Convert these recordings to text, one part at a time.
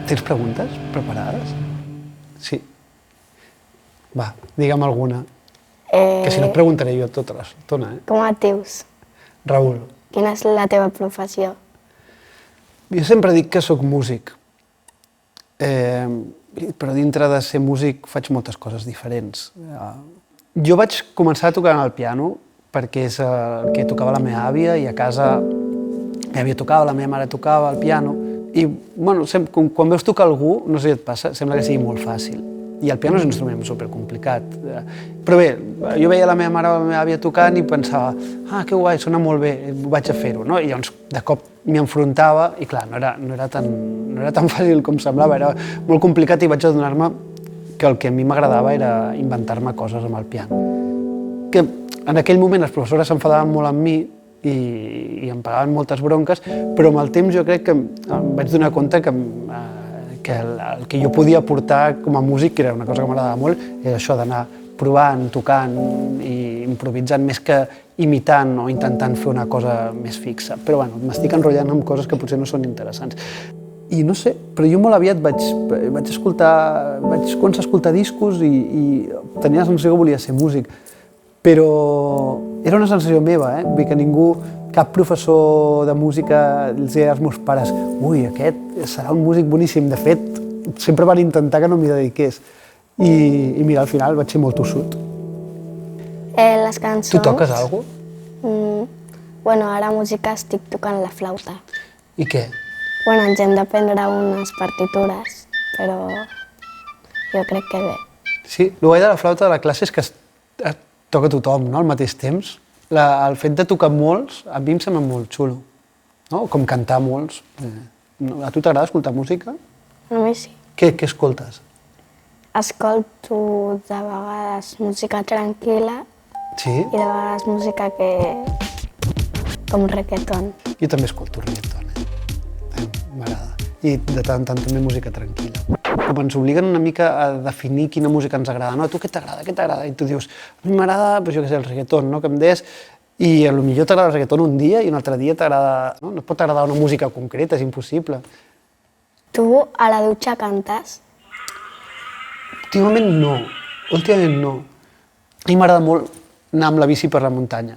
Tens preguntes preparades? Sí. Va, digue'm alguna. Que si no et preguntaré jo tota l'estona. Com et dius? Raül, Quina és la teva professió? jo sempre dic que sóc músic. Però dintre de ser músic faig moltes coses diferents. Jo vaig començar tocant el piano perquè és el que tocava la meva àvia i a casa la meva àvia tocava, la meva mare tocava el piano i bueno, quan veus tocar algú, no sé si et passa, sembla que sigui molt fàcil. I el piano és un instrument supercomplicat. Però bé, jo veia la meva mare o la meva àvia tocant i pensava que guai, sona molt bé, vaig a fer-ho, no? I llavors de cop m'hi enfrontava i clar, no era tan fàcil com semblava, era molt complicat i vaig adonar-me que el que a mi m'agradava era inventar-me coses amb el piano. Que en aquell moment les professores s'enfadaven molt amb mi i em pagaven moltes bronques, però amb el temps jo crec que em vaig donar compte que el que jo podia aportar com a músic, que era una cosa que m'agradava molt, era això d'anar provant, tocant i improvisant més que imitant o intentant fer una cosa més fixa. Però bueno, m'estic enrotllant amb coses que potser no són interessants. I no sé, però jo molt aviat vaig començar a escoltar discos i tenia la sensació que volia ser músic. Però era una sensació meva, vull dir que ningú, cap professor de música els deia als meus pares ui, aquest serà un músic boníssim. De fet, sempre van intentar que no m'hi dediqués. I mira, al final vaig ser molt tossut. Les cançons... Tu toques alguna cosa? Bueno, ara música estic tocant la flauta. I què? Bueno, ens hem d'aprendre unes partitures, però jo crec que bé. Sí, el guai de la flauta de la classe és que toca tothom, no?, al mateix temps. El fet de tocar molts, a mi em sembla molt xulo, no? Com cantar molts. A tu t'agrada escoltar música? A mi sí. Què escoltes? Escolto de vegades música tranquil·la Sí? i de vegades música com reggaeton. Jo també escolto reggaeton, m'agrada. I de tant en tant també música tranquil·la. Com ens obliguen una mica a definir quina música ens agrada, no? A tu què t'agrada, què t'agrada? I tu dius, a mi m'agrada, jo què sé, el reggaeton, no? Que em deies, i potser t'agrada el reggaeton un dia i un altre dia t'agrada... No et pot agradar una música concreta, és impossible. Tu a la dutxa cantes? Últimament no. A mi m'agrada molt anar amb la bici per la muntanya.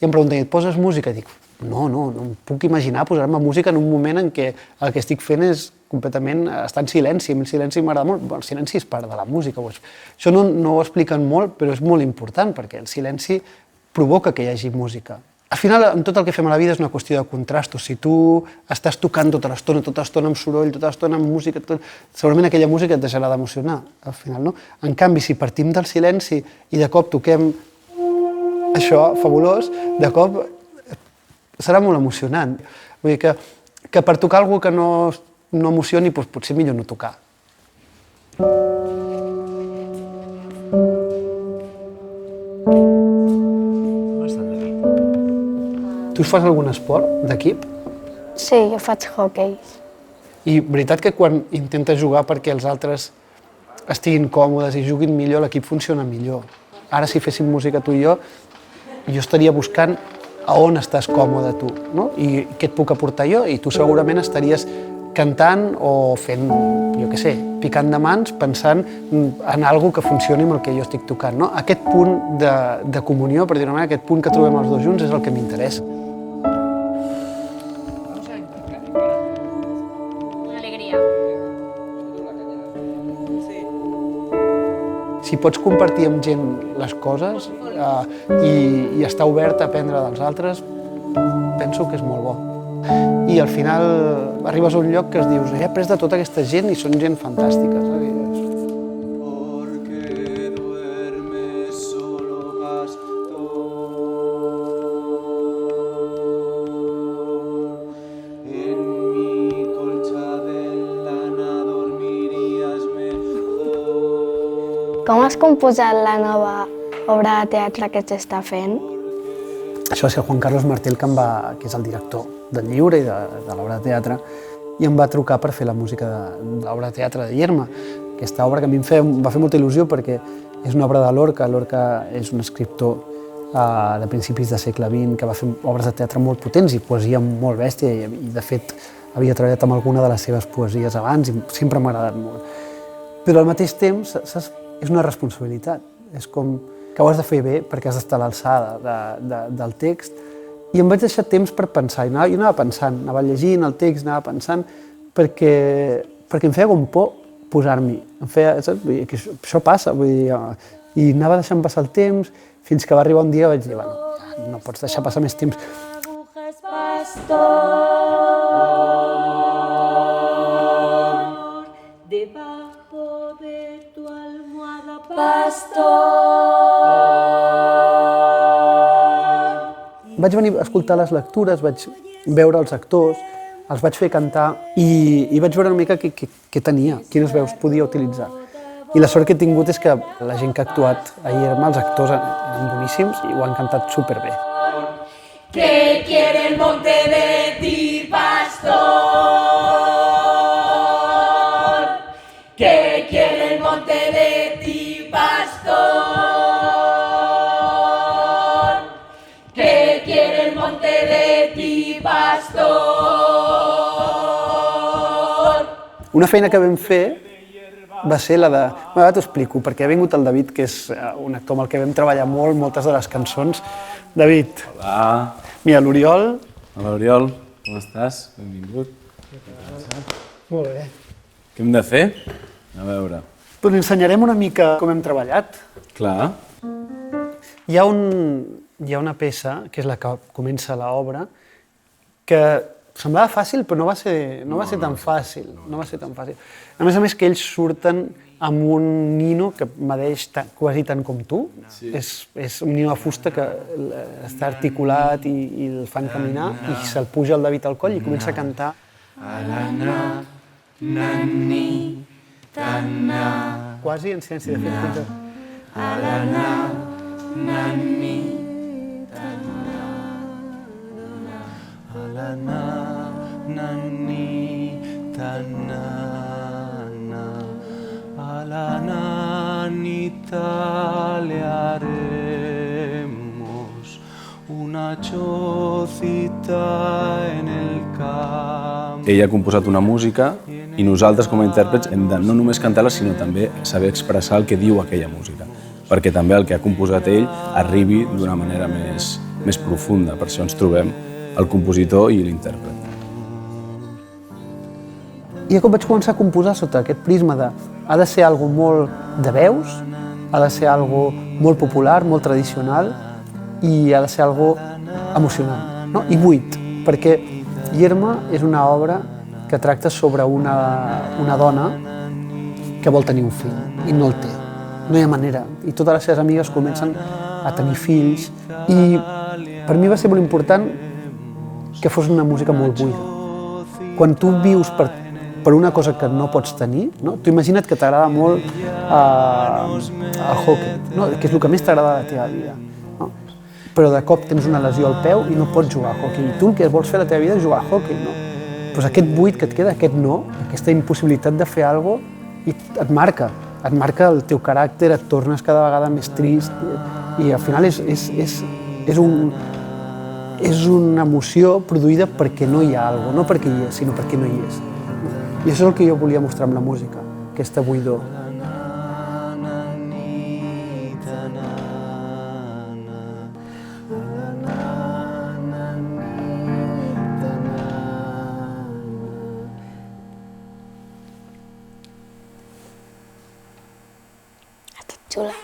I em pregunten, et poses música? I dic, no em puc imaginar posar-me música en un moment en què el que estic fent és completament estar en silenci. A mi el silenci m'agrada molt. El silenci és part de la música. Això no ho expliquen molt, però és molt important, perquè el silenci provoca que hi hagi música. Al final, en tot el que fem a la vida és una qüestió de contrastos. Si tu estàs tocant tota l'estona amb soroll, tota l'estona amb música, segurament aquella música et deixarà d'emocionar, al final, no? En canvi, si partim del silenci i de cop toquem això, fabulós, de cop serà molt emocionant. Vull dir que per tocar alguna que no emocioni, doncs potser millor no tocar. Tu fas algun esport d'equip? Sí, jo faig hoquei. I veritat que quan intentes jugar perquè els altres estiguin còmodes i juguin millor, l'equip funciona millor. Ara, si féssim música tu i jo estaria buscant a on estàs còmode tu, no? I què et puc aportar jo? I tu segurament estaries cantant o fent, jo què sé, picant de mans, pensant en alguna que funcioni amb el que jo estic tocant, no? Aquest punt de comunió, per dir-ho d'una manera, aquest punt que trobem els dos junts és el que m'interessa. Si pots compartir amb gent les coses i estar obert a aprendre dels altres, penso que és molt bo. I al final arribes a un lloc que es dius, he après de tota aquesta gent i són gent fantàstica. Com has composat la nova obra de teatre que s'està fent? Això va ser el Juan Carlos Martel, que és el director del llibre i de l'obra de teatre, i em va trucar per fer la música de l'obra de teatre de Yerma. Aquesta obra que a mi em va fer molta il·lusió perquè és una obra de Lorca. Lorca és un escriptor de principis del segle XX que va fer obres de teatre molt potents i poesia molt bèstia i de fet havia treballat amb alguna de les seves poesies abans i sempre m'ha agradat molt. Però al mateix temps, saps, és una responsabilitat. És com que ho has de fer bé perquè has d'estar a l'alçada del text. I em vaig deixar temps per pensar. Jo anava pensant, anava llegint el text, anava pensant, perquè em feia com por posar-m'hi. Em feia, saps? Vull dir, que això passa. Vull dir, i anava deixant passar el temps, fins que va arribar un dia i vaig dir, bueno, no pots deixar passar més temps. Debajo de tu almohada, Vaig venir a escoltar les lectures, vaig veure els actors, els vaig fer cantar i vaig veure una mica què tenia, quines veus podia utilitzar. I la sort que he tingut és que la gent que ha actuat ahir, els actors eren boníssims i ho han cantat superbé. ¿Qué quiere el monte de ti, pastor? ¿Qué quiere el monte de ti, pastor? ¿Qué quiere el monte de ti, pastor? Una feina que vam fer va ser la de... Ara t'ho explico, perquè ha vingut el David, que és un actor amb el que vam treballar molt, moltes de les cançons. David. Hola. Mira, l'Oriol. Hola, Oriol. Com estàs? Benvingut. Molt bé. Què hem de fer? A veure. Doncs ensenyarem una mica com hem treballat. Clar. Hi ha una peça, que és la que comença l'obra, que semblava fàcil, però no va ser tan fàcil. No va ser tan fàcil. A més que ells surten amb un nino que medeix quasi tant com tu. Sí. És un nino de fusta que està articulat i el fan caminar i se'l puja el David al coll i comença a cantar. Quasi en silenci, de fet. A la nanita le haremos una chocita en el camp. Ella ha composat una música i nosaltres com a intèrprets hem de no només cantar-la sinó també saber expressar el que diu aquella música, perquè també el que ha composat ell arribi d'una manera més profunda. Per això ens trobem el compositor i l'intèrpret. I com vaig començar a composar sota aquest prisma de ha de ser algo molt de veus, ha de ser algo molt popular, molt tradicional i ha de ser algo emocional, no? I buit, perquè Yerma és una obra que tracta sobre una dona que vol tenir un fill i no el té, no hi ha manera. I totes les seves amigues comencen a tenir fills i per mi va ser molt important que fos una música molt buida. Quan tu vius per una cosa que no pots tenir, no? Tu imagina't que t'agrada molt el hockey, no? Que és el que més t'agrada de la teva vida. No? Però de cop tens una lesió al peu i no pots jugar a hockey. I tu el que vols fer a la teva vida és jugar a hockey, no? Pues aquest buit que et queda, aquest no, aquesta impossibilitat de fer alguna cosa, et marca el teu caràcter, et tornes cada vegada més trist i al final és una emoció produïda perquè no hi ha alguna cosa, no perquè hi és, sinó perquè no hi és. I això és el que jo volia mostrar amb la música, aquesta buidor. Està xula.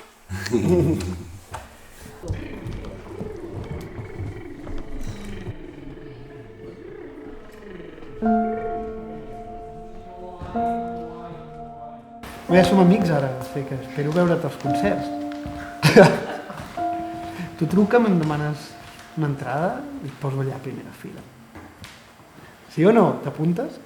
Ja som amics ara, que espero veure't als concerts. Tu truca'm, em demanes una entrada i et pots ballar a primera fila. Sí o no? T'apuntes?